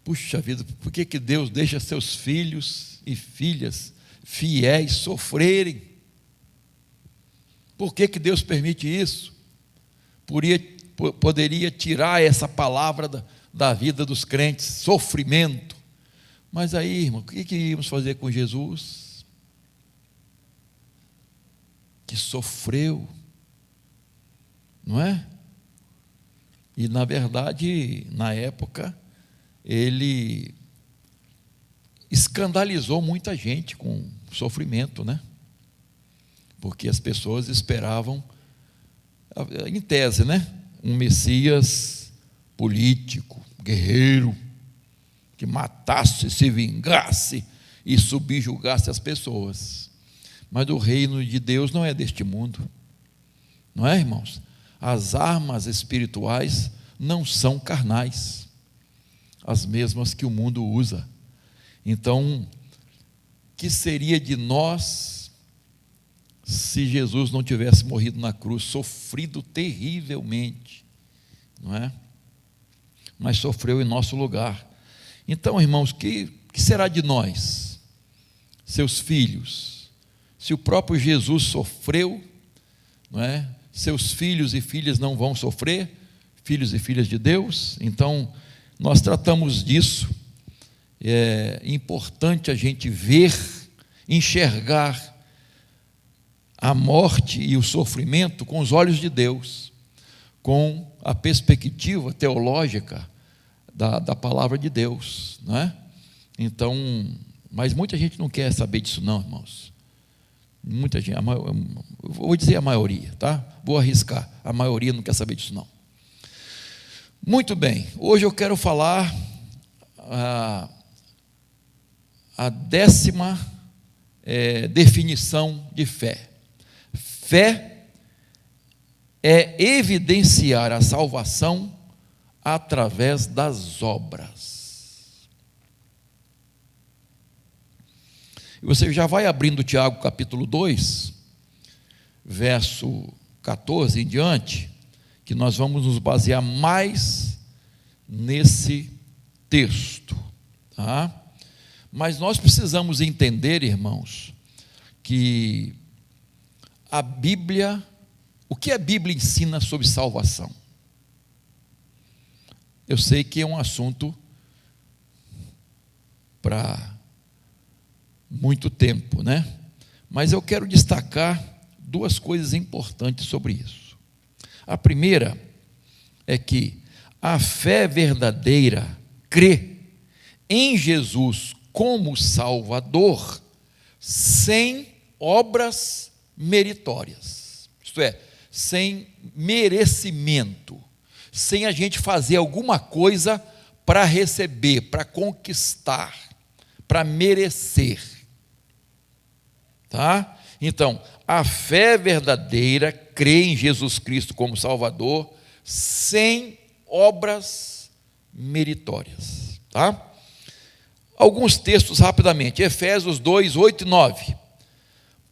Puxa vida, por que Deus deixa seus filhos e filhas fiéis sofrerem? Por que Deus permite isso? Poderia tirar essa palavra da vida dos crentes, sofrimento. Mas aí, irmão, o que íamos fazer com Jesus? Que sofreu, não é? E na verdade, na época, ele escandalizou muita gente com sofrimento, né? Porque as pessoas esperavam, em tese, né? Um Messias político, guerreiro, que matasse, se vingasse e subjugasse as pessoas. Mas o reino de Deus não é deste mundo, não é, irmãos? As armas espirituais não são carnais, as mesmas que o mundo usa. Então, que seria de nós se Jesus não tivesse morrido na cruz, sofrido terrivelmente, não é? Mas sofreu em nosso lugar. Então, irmãos, que será de nós, seus filhos, se o próprio Jesus sofreu, não é? Seus filhos e filhas não vão sofrer, filhos e filhas de Deus? Então, nós tratamos disso. É importante a gente ver, enxergar a morte e o sofrimento com os olhos de Deus, com a perspectiva teológica da palavra de Deus, não é? Então, mas muita gente não quer saber disso não, irmãos. Muita gente, vou dizer a maioria, tá? Vou arriscar, a maioria não quer saber disso não. Muito bem, hoje eu quero falar a 10ª definição de fé. Fé é evidenciar a salvação através das obras. E você já vai abrindo Tiago capítulo 2, verso 14 em diante, que nós vamos nos basear mais nesse texto, tá? Mas nós precisamos entender, irmãos, que a Bíblia, o que a Bíblia ensina sobre salvação? Eu sei que é um assunto para muito tempo, né? Mas eu quero destacar duas coisas importantes sobre isso. A primeira é que a fé verdadeira crê em Jesus como Salvador sem obras meritórias, isto é, sem merecimento, sem a gente fazer alguma coisa para receber, para conquistar, para merecer, tá? Então, a fé verdadeira crê em Jesus Cristo como Salvador sem obras meritórias, tá? Alguns textos rapidamente, Efésios 2, 8 e 9,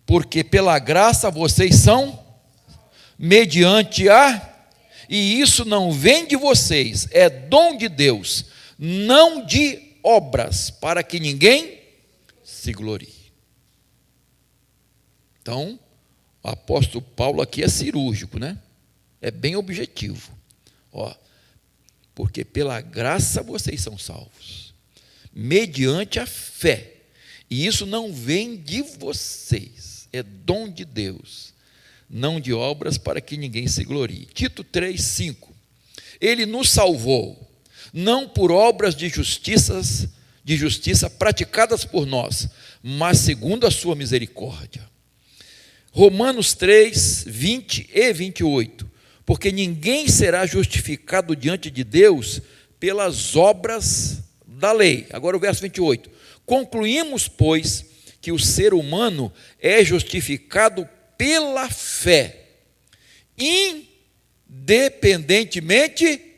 porque pela graça vocês são mediante e isso não vem de vocês, é dom de Deus, não de obras, para que ninguém se glorie. Então, o apóstolo Paulo aqui é cirúrgico, né? É bem objetivo. Porque pela graça vocês são salvos, mediante a fé, e isso não vem de vocês, é dom de Deus, não de obras, para que ninguém se glorie. Tito 3, 5, ele nos salvou, não por obras de justiça praticadas por nós, mas segundo a sua misericórdia. Romanos 3, 20 e 28, porque ninguém será justificado diante de Deus pelas obras da lei. Agora o verso 28, concluímos, pois, que o ser humano é justificado pela fé, independentemente.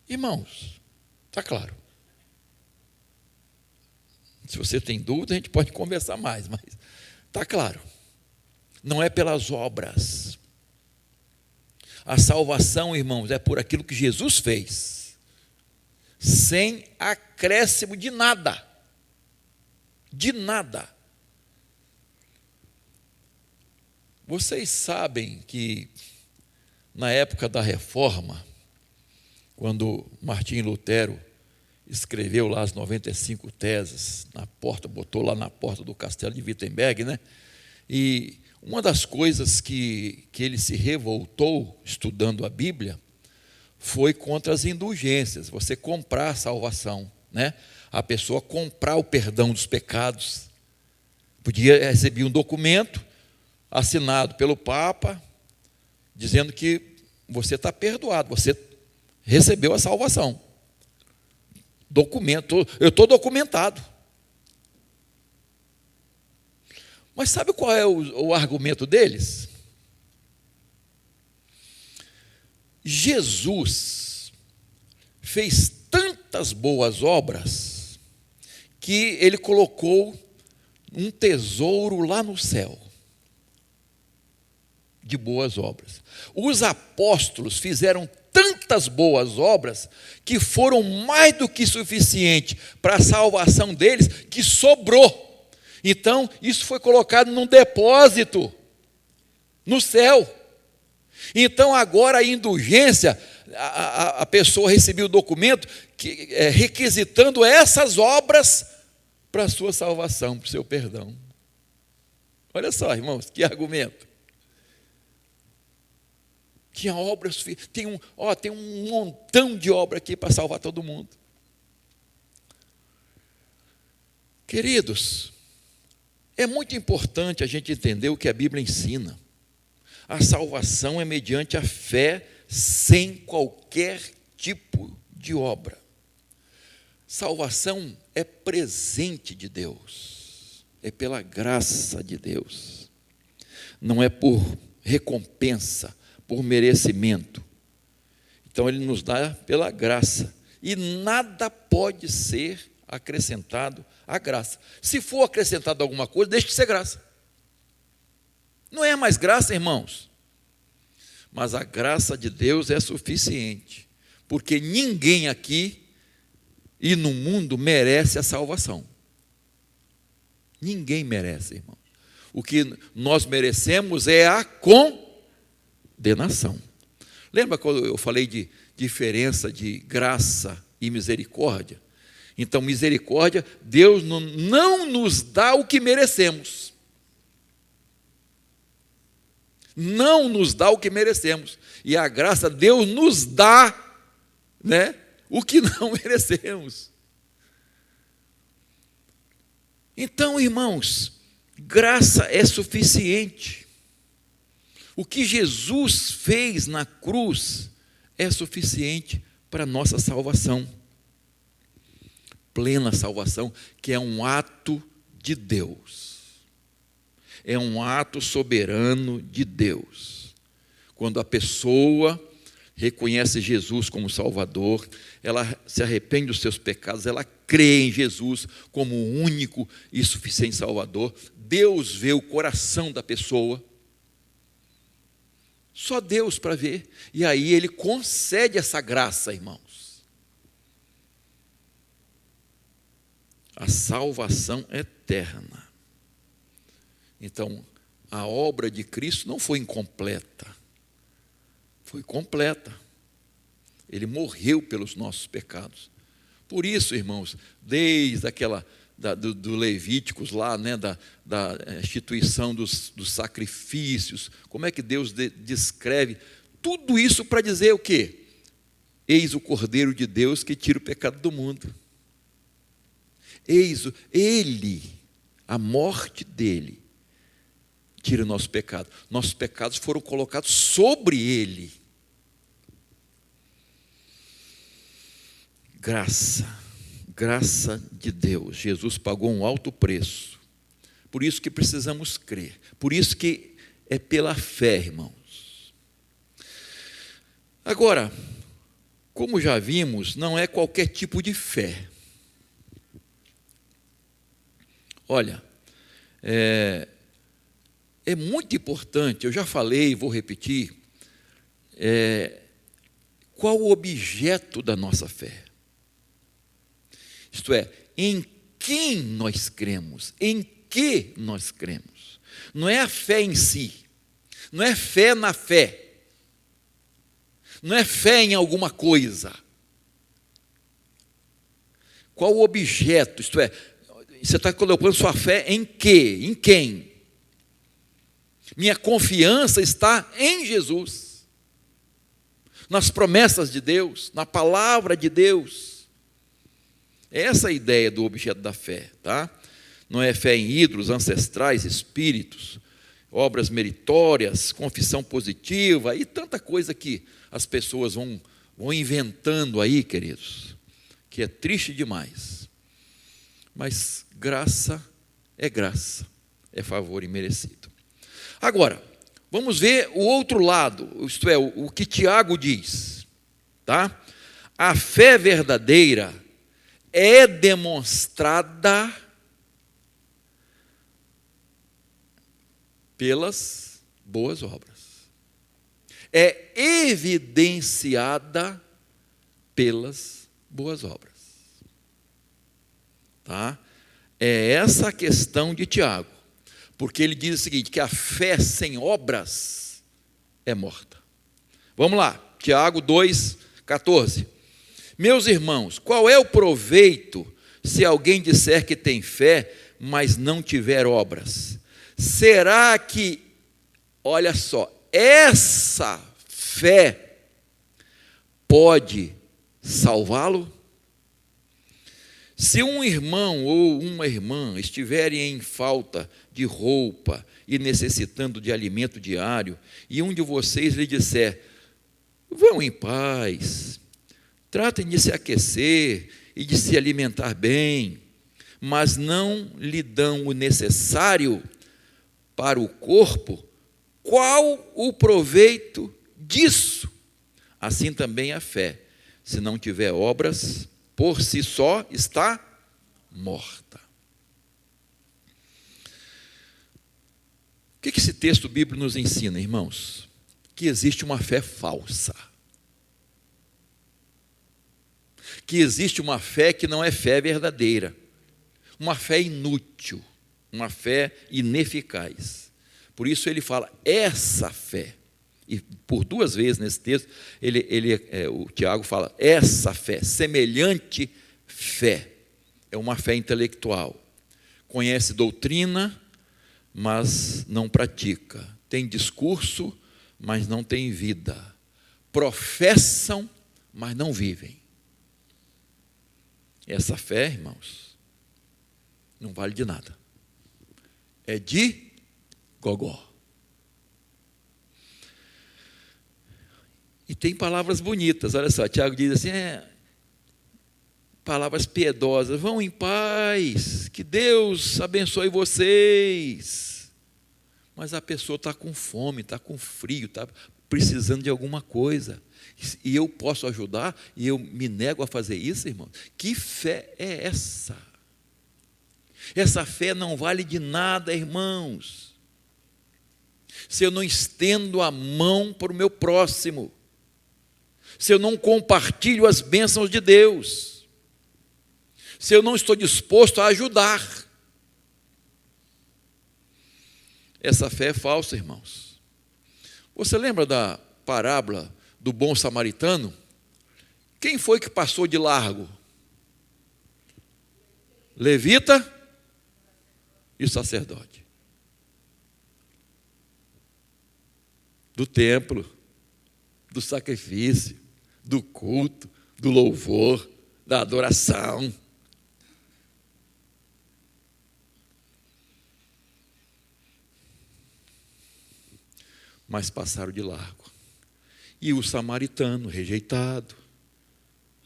Irmãos, está claro? Se você tem dúvida, a gente pode conversar mais, mas está claro. Não é pelas obras. A salvação, irmãos, é por aquilo que Jesus fez. sem acréscimo de nada. De nada. Vocês sabem que, na época da Reforma, quando Martim Lutero escreveu lá as 95 teses, na porta, botou lá na porta do castelo de Wittenberg, né? E uma das coisas que ele se revoltou, estudando a Bíblia, foi contra as indulgências, você comprar a salvação, né? A pessoa comprar o perdão dos pecados. Podia receber um documento assinado pelo Papa, dizendo que você está perdoado, você recebeu a salvação. Documento, eu estou documentado. Mas sabe qual é o argumento deles? Jesus fez tantas boas obras que ele colocou um tesouro lá no céu de boas obras. Os apóstolos fizeram tantas boas obras que foram mais do que suficiente para a salvação deles, que sobrou. Então, isso foi colocado num depósito no céu. Então, agora a indulgência, a pessoa recebeu o documento requisitando essas obras para a sua salvação, para o seu perdão. Olha só, irmãos, que argumento. Tinha obras, tem um montão de obra aqui para salvar todo mundo. Queridos, é muito importante a gente entender o que a Bíblia ensina. A salvação é mediante a fé, sem qualquer tipo de obra. Salvação é presente de Deus, é pela graça de Deus. Não é por recompensa, por merecimento. Então ele nos dá pela graça. E nada pode ser acrescentado à graça. Se for acrescentado alguma coisa, deixe de ser graça. Não é mais graça, irmãos. Mas a graça de Deus é suficiente. Porque ninguém aqui e no mundo merece a salvação. Ninguém merece, irmãos. O que nós merecemos é a condenação. Lembra quando eu falei de diferença de graça e misericórdia? Então, misericórdia, Deus não nos dá o que merecemos. Não nos dá o que merecemos. E a graça, Deus nos dá, né, o que não merecemos. Então, irmãos, graça é suficiente. O que Jesus fez na cruz é suficiente para a nossa salvação. Plena salvação, que é um ato de Deus. É um ato soberano de Deus. Quando a pessoa reconhece Jesus como Salvador, ela se arrepende dos seus pecados, ela crê em Jesus como o único e suficiente Salvador. Deus vê o coração da pessoa. Só Deus para ver. E aí Ele concede essa graça, irmãos. A salvação eterna. Então, a obra de Cristo não foi incompleta. Foi completa. Ele morreu pelos nossos pecados. Por isso, irmãos, desde aquela do Levíticos lá, né, da instituição dos sacrifícios, como é que Deus descreve tudo isso para dizer o quê? Eis o Cordeiro de Deus que tira o pecado do mundo. Eis Ele, a morte dele, tira o nosso pecado. Nossos pecados foram colocados sobre Ele. Graça de Deus. Jesus pagou um alto preço. Por isso que precisamos crer. Por isso que é pela fé, irmãos. Agora, como já vimos, não é qualquer tipo de fé. Olha, é muito importante, eu já falei e vou repetir, qual o objeto da nossa fé? Isto é, em quem nós cremos, em que nós cremos. Não é a fé em si, não é fé na fé, não é fé em alguma coisa. Qual o objeto? Isto é, você está colocando sua fé em quê? Em quem? Minha confiança está em Jesus, nas promessas de Deus, na palavra de Deus. Essa é a ideia do objeto da fé, tá? Não é fé em ídolos, ancestrais, espíritos, obras meritórias, confissão positiva e tanta coisa que as pessoas vão inventando aí, queridos, que é triste demais. Mas graça, é favor imerecido. Agora, vamos ver o outro lado, isto é, o que Tiago diz, tá? A fé verdadeira é demonstrada pelas boas obras. É evidenciada pelas boas obras. Tá? É essa a questão de Tiago. Porque ele diz o seguinte, que a fé sem obras é morta. Vamos lá, Tiago 2,14. Meus irmãos, qual é o proveito se alguém disser que tem fé, mas não tiver obras? Será que, olha só, essa fé pode salvá-lo? Se um irmão ou uma irmã estiverem em falta de roupa e necessitando de alimento diário, e um de vocês lhe disser, vão em paz, tratem de se aquecer e de se alimentar bem, mas não lhe dão o necessário para o corpo, qual o proveito disso? Assim também a fé, se não tiver obras, por si só está morta. O que esse texto bíblico nos ensina, irmãos? Que existe uma fé falsa. Que existe uma fé que não é fé verdadeira. Uma fé inútil. Uma fé ineficaz. Por isso ele fala, essa fé. E por duas vezes nesse texto, o Tiago fala, essa fé, semelhante fé. É uma fé intelectual. Conhece doutrina, mas não pratica. Tem discurso, mas não tem vida. Professam, mas não vivem. Essa fé, irmãos, não vale de nada. É de gogó. E tem palavras bonitas, olha só, Tiago diz assim, palavras piedosas, vão em paz, que Deus abençoe vocês. Mas a pessoa está com fome, está com frio, está precisando de alguma coisa, e eu posso ajudar, e eu me nego a fazer isso, irmão? Que fé é essa? Essa fé não vale de nada, irmãos, se eu não estendo a mão para o meu próximo, se eu não compartilho as bênçãos de Deus, se eu não estou disposto a ajudar. Essa fé é falsa, irmãos. Você lembra da parábola do bom samaritano? Quem foi que passou de largo? Levita e o sacerdote. Do templo, do sacrifício, do culto, do louvor, da adoração. Mas passaram de largo. E o samaritano, rejeitado,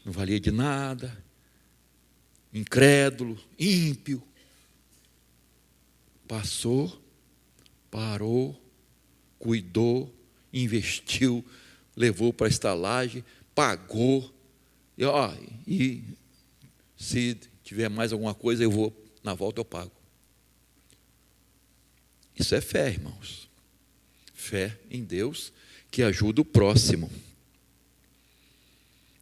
não valia de nada, incrédulo, ímpio, passou, parou, cuidou, investiu, levou para a estalagem, pagou, e se tiver mais alguma coisa, na volta eu pago. Isso é fé, irmãos. Fé em Deus que ajuda o próximo.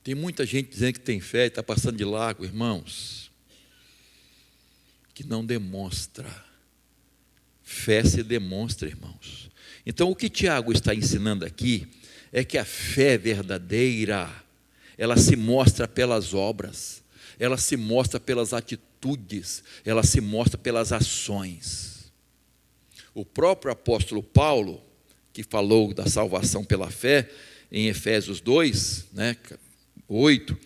Tem muita gente dizendo que tem fé e está passando de largo, irmãos. que não demonstra. Fé se demonstra, irmãos. Então, o que Tiago está ensinando aqui é que a fé verdadeira, ela se mostra pelas obras, ela se mostra pelas atitudes, ela se mostra pelas ações. O próprio apóstolo Paulo, que falou da salvação pela fé, em Efésios 2, 8,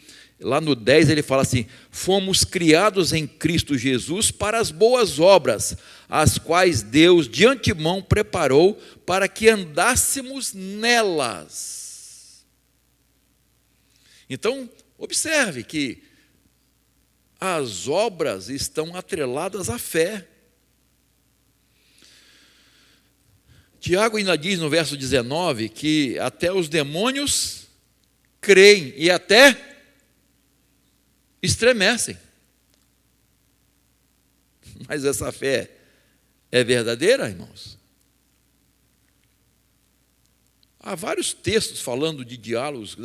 lá no 10 ele fala assim: fomos criados em Cristo Jesus para as boas obras, as quais Deus de antemão preparou para que andássemos nelas. Então, observe que as obras estão atreladas à fé. Tiago ainda diz no verso 19 que até os demônios creem e até estremecem. Mas essa fé é verdadeira, irmãos? Há vários textos falando de diálogos,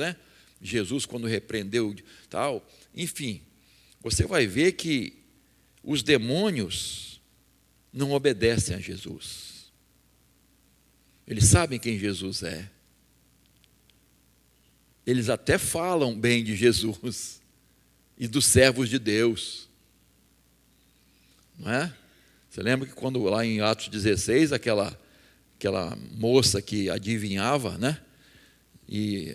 Jesus quando repreendeu tal, enfim, você vai ver que os demônios não obedecem a Jesus. Eles sabem quem Jesus é. Eles até falam bem de Jesus e dos servos de Deus. Não é? Você lembra que quando lá em Atos 16, aquela moça que adivinhava, E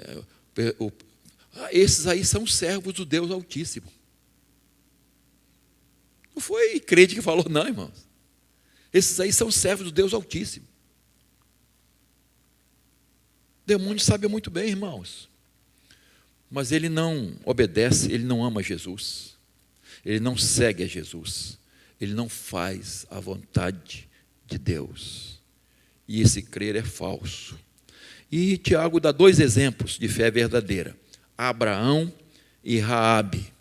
esses aí são servos do Deus Altíssimo. Não foi crente que falou, não, irmãos. Esses aí são servos do Deus Altíssimo. O demônio sabe muito bem, irmãos. Mas ele não obedece, ele não ama Jesus. Ele não segue a Jesus. Ele não faz a vontade de Deus. E esse crer é falso. E Tiago dá 2 exemplos de fé verdadeira: Abraão e Raabe.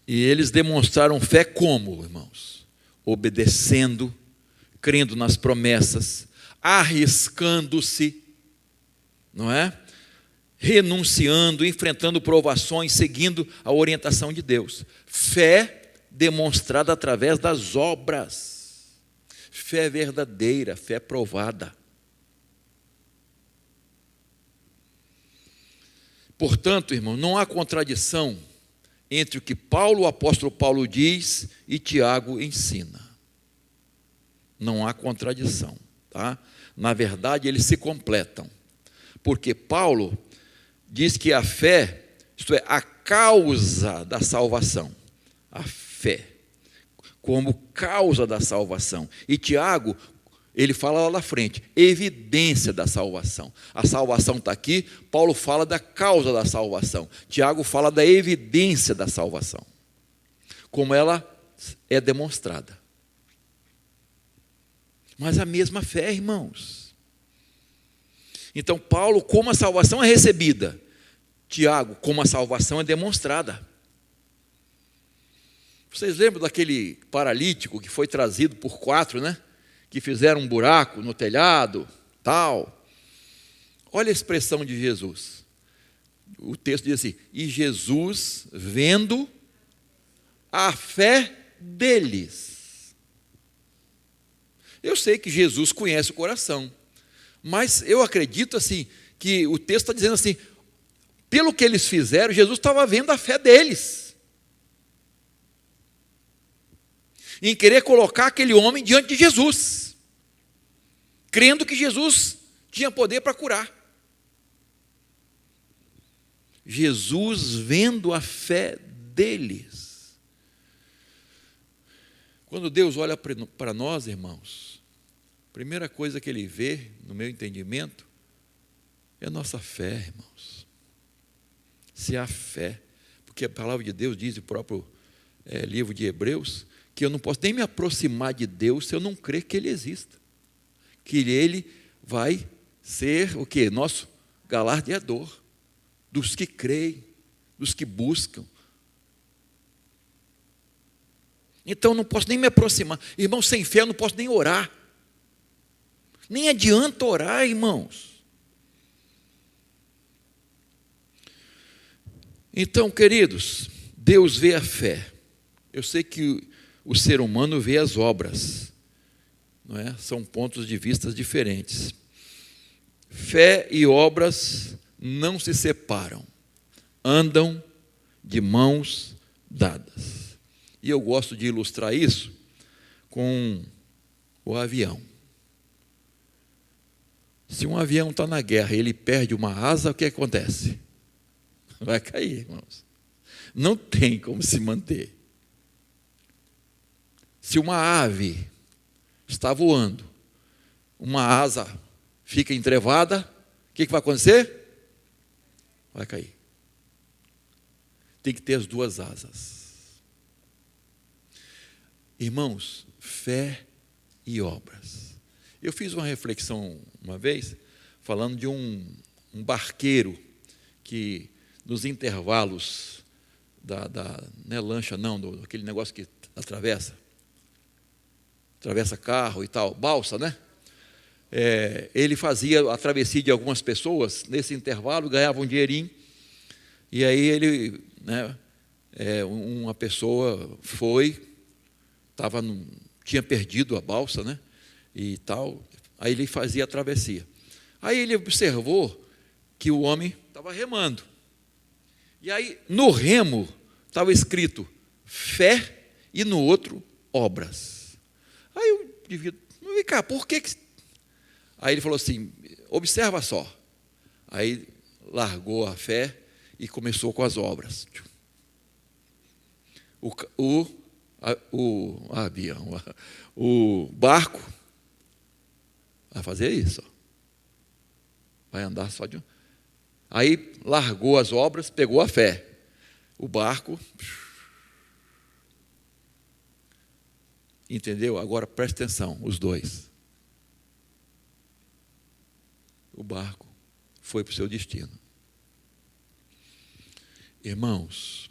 E eles demonstraram fé como, irmãos? Obedecendo, crendo nas promessas, arriscando-se, não é? Renunciando, enfrentando provações, seguindo a orientação de Deus. Fé demonstrada através das obras. Fé verdadeira, fé provada. Portanto, irmão, não há contradição entre o que o apóstolo Paulo diz e Tiago ensina. Não há contradição, tá? Na verdade, eles se completam. Porque Paulo diz que a fé, isto é, a causa da salvação, a fé, como causa da salvação. E Tiago, ele fala lá na frente, evidência da salvação. A salvação está aqui, Paulo fala da causa da salvação. Tiago fala da evidência da salvação, como ela é demonstrada. Mas a mesma fé, irmãos. Então, Paulo, como a salvação é recebida, Tiago, como a salvação é demonstrada. Vocês lembram daquele paralítico que foi trazido por 4, que fizeram um buraco no telhado, tal. Olha a expressão de Jesus. O texto diz assim: e Jesus, vendo a fé deles. Eu sei que Jesus conhece o coração, mas eu acredito assim, que o texto está dizendo assim, pelo que eles fizeram, Jesus estava vendo a fé deles, em querer colocar aquele homem diante de Jesus, crendo que Jesus tinha poder para curar. Jesus vendo a fé deles. Quando Deus olha para nós, irmãos, a primeira coisa que Ele vê, no meu entendimento, é a nossa fé, irmãos. Se há fé, porque a palavra de Deus diz, no próprio livro de Hebreus, que eu não posso nem me aproximar de Deus se eu não crer que Ele exista, que Ele vai ser o quê? Nosso galardeador, dos que creem, dos que buscam. Então eu não posso nem me aproximar. Irmãos, sem fé eu não posso nem orar. Nem adianta orar, irmãos. Então, queridos, Deus vê a fé. Eu sei que o ser humano vê as obras, não é? São pontos de vista diferentes. Fé e obras não se separam, andam de mãos dadas. E eu gosto de ilustrar isso com o avião. Se um avião está na guerra e ele perde uma asa, o que acontece? Vai cair, irmãos. Não tem como se manter. Se uma ave está voando, uma asa fica entrevada, o que vai acontecer? Vai cair. Tem que ter as duas asas. Irmãos, fé e obras. Eu fiz uma reflexão uma vez, falando de um barqueiro que nos intervalos não é lancha não, aquele negócio que atravessa carro e tal, balsa, né? Ele fazia a travessia de algumas pessoas, nesse intervalo ganhava um dinheirinho, e aí ele, né, uma pessoa tinha perdido a balsa, né, e tal, aí ele fazia a travessia. Aí ele observou que o homem estava remando, e aí no remo estava escrito fé e no outro obras. Aí eu devia, vem cá, por que? Aí ele falou assim, observa só. Aí largou a fé e começou com as obras. O barco vai fazer isso. Vai andar só de um. Aí largou as obras, pegou a fé. O barco. Entendeu? Agora preste atenção, os dois. O barco foi para o seu destino. Irmãos,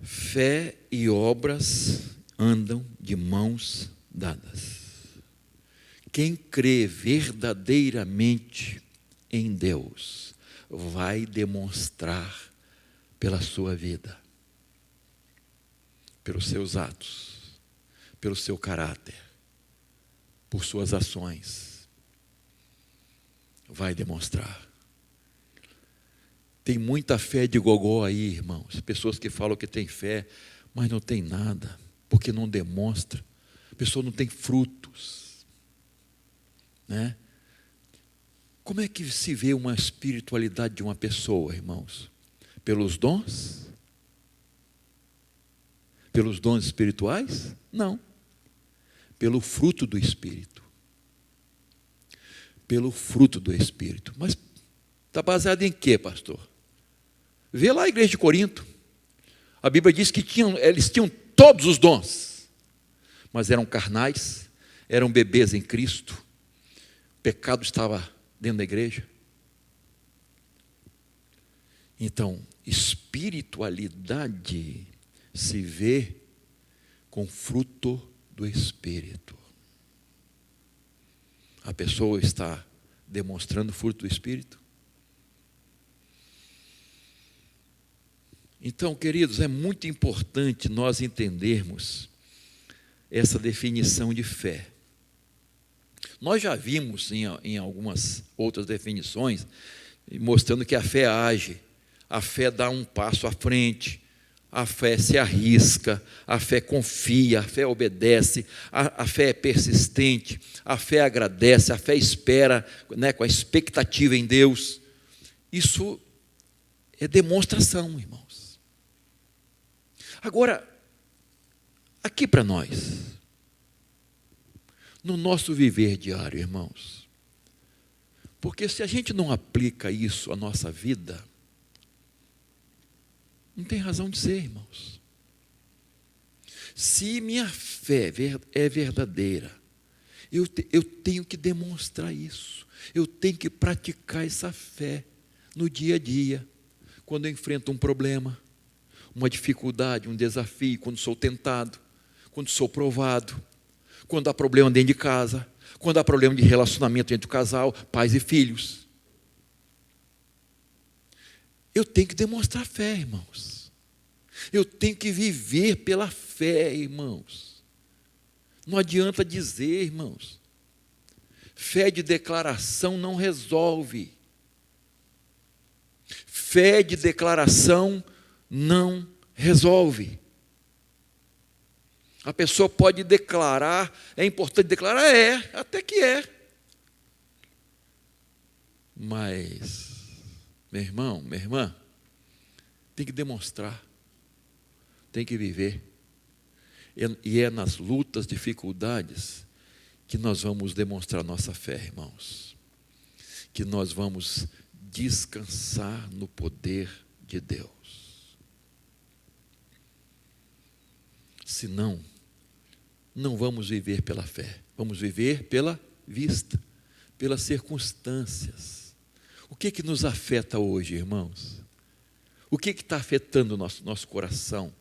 fé e obras andam de mãos dadas. Quem crê verdadeiramente em Deus vai demonstrar pela sua vida, pelos seus atos, pelo seu caráter, por suas ações. Vai demonstrar. Tem muita fé de gogó aí, irmãos. Pessoas que falam que tem fé, mas não tem nada, porque não demonstra. A pessoa não tem frutos, né? Como é que se vê uma espiritualidade de uma pessoa, irmãos? Pelos dons? Pelos dons espirituais? Não. Pelo fruto do Espírito. Pelo fruto do Espírito. Mas está baseado em quê, pastor? Vê lá a igreja de Corinto. A Bíblia diz que eles tinham todos os dons, mas eram carnais, eram bebês em Cristo. O pecado estava dentro da igreja. Então, espiritualidade se vê com fruto do Espírito. A pessoa está demonstrando o fruto do Espírito. Então, queridos, é muito importante nós entendermos essa definição de fé. Nós já vimos em algumas outras definições, mostrando que a fé age, a fé dá um passo à frente, a fé se arrisca, a fé confia, a fé obedece, a fé é persistente, a fé agradece, a fé espera, né, com a expectativa em Deus. Isso é demonstração, irmãos. Agora, aqui para nós, no nosso viver diário, irmãos, porque se a gente não aplica isso à nossa vida, não tem razão de ser, irmãos. Se minha fé é verdadeira, eu tenho que demonstrar isso, eu tenho que praticar essa fé no dia a dia, quando eu enfrento um problema, uma dificuldade, um desafio, quando sou tentado, quando sou provado, quando há problema dentro de casa, quando há problema de relacionamento entre o casal, pais e filhos. Eu tenho que demonstrar fé, irmãos. Eu tenho que viver pela fé, irmãos. Não adianta dizer, irmãos. Fé de declaração não resolve. Fé de declaração não resolve. A pessoa pode declarar, é importante declarar? Até que é. Mas, meu irmão, minha irmã, tem que demonstrar, tem que viver. E é nas lutas, dificuldades, que nós vamos demonstrar nossa fé, irmãos. Que nós vamos descansar no poder de Deus. Senão, não vamos viver pela fé, vamos viver pela vista, pelas circunstâncias. O que nos afeta hoje, irmãos? O que está afetando o nosso coração,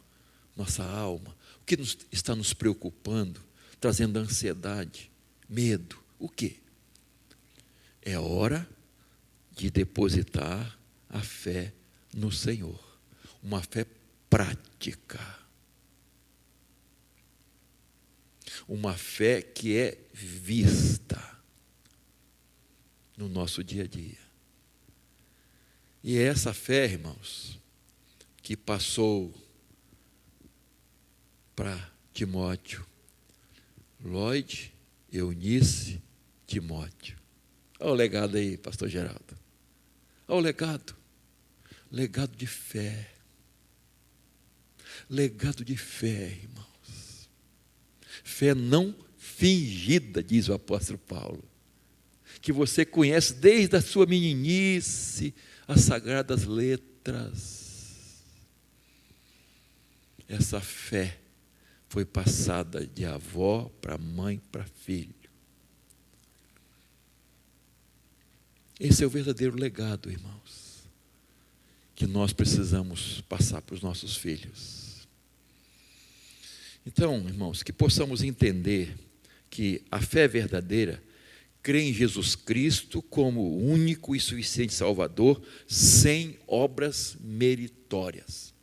nossa alma? O que está nos preocupando, trazendo ansiedade, medo? O quê? É hora de depositar a fé no Senhor, uma fé prática, uma fé que é vista no nosso dia a dia. E é essa fé, irmãos, que passou para Timóteo, Lloyd, Eunice, Timóteo. Olha o legado aí, pastor Geraldo. Olha o legado. Legado de fé. Legado de fé, irmãos. Fé não fingida, diz o apóstolo Paulo. Que você conhece desde a sua meninice, as sagradas letras. Essa fé foi passada de avó para mãe para filho. Esse é o verdadeiro legado, irmãos, que nós precisamos passar para os nossos filhos. Então, irmãos, que possamos entender que a fé verdadeira crê em Jesus Cristo como o único e suficiente Salvador, sem obras meritórias.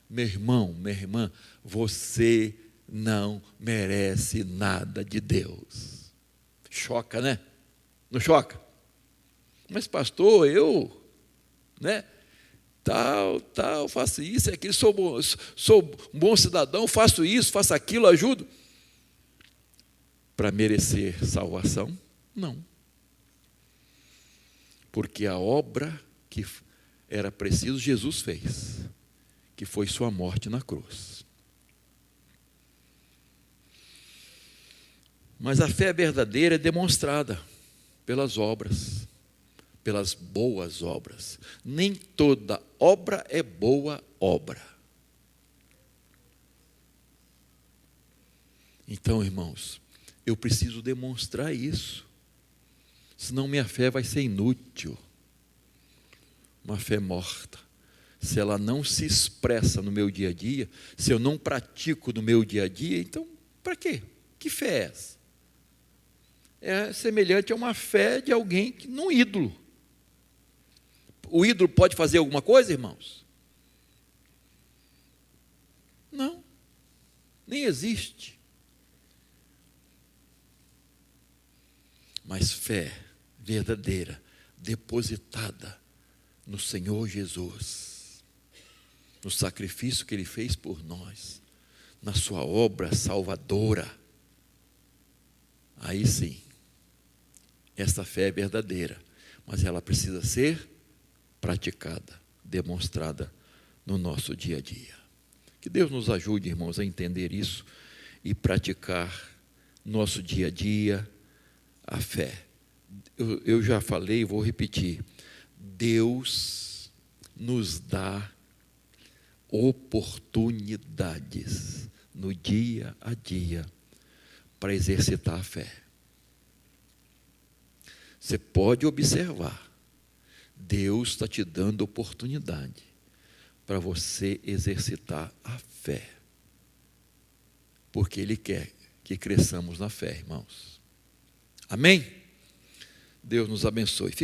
Meu irmão, minha irmã, você não merece nada de Deus. Choca, né? Não choca? Mas pastor, eu, tal, faço isso, aquilo, sou um bom cidadão, faço isso, faço aquilo, ajudo. Para merecer salvação? Não. Porque a obra que era preciso, Jesus fez, que foi sua morte na cruz. Mas a fé verdadeira é demonstrada pelas obras, pelas boas obras. Nem toda obra é boa obra. Então, irmãos, eu preciso demonstrar isso. Senão minha fé vai ser inútil. Uma fé morta. Se ela não se expressa no meu dia a dia, se eu não pratico no meu dia a dia, então, para quê? Que fé é essa? É semelhante a uma fé de alguém num ídolo. O ídolo pode fazer alguma coisa, irmãos? Não. Nem existe. Mas fé verdadeira, depositada no Senhor Jesus, no sacrifício que Ele fez por nós, na sua obra salvadora, aí sim, essa fé é verdadeira, mas ela precisa ser praticada, demonstrada no nosso dia a dia. Que Deus nos ajude, irmãos, a entender isso e praticar nosso dia a dia a fé. Eu já falei e vou repetir. Deus nos dá oportunidades no dia a dia para exercitar a fé. Você pode observar, Deus está te dando oportunidade para você exercitar a fé, porque Ele quer que cresçamos na fé, irmãos. Amém? Deus nos abençoe.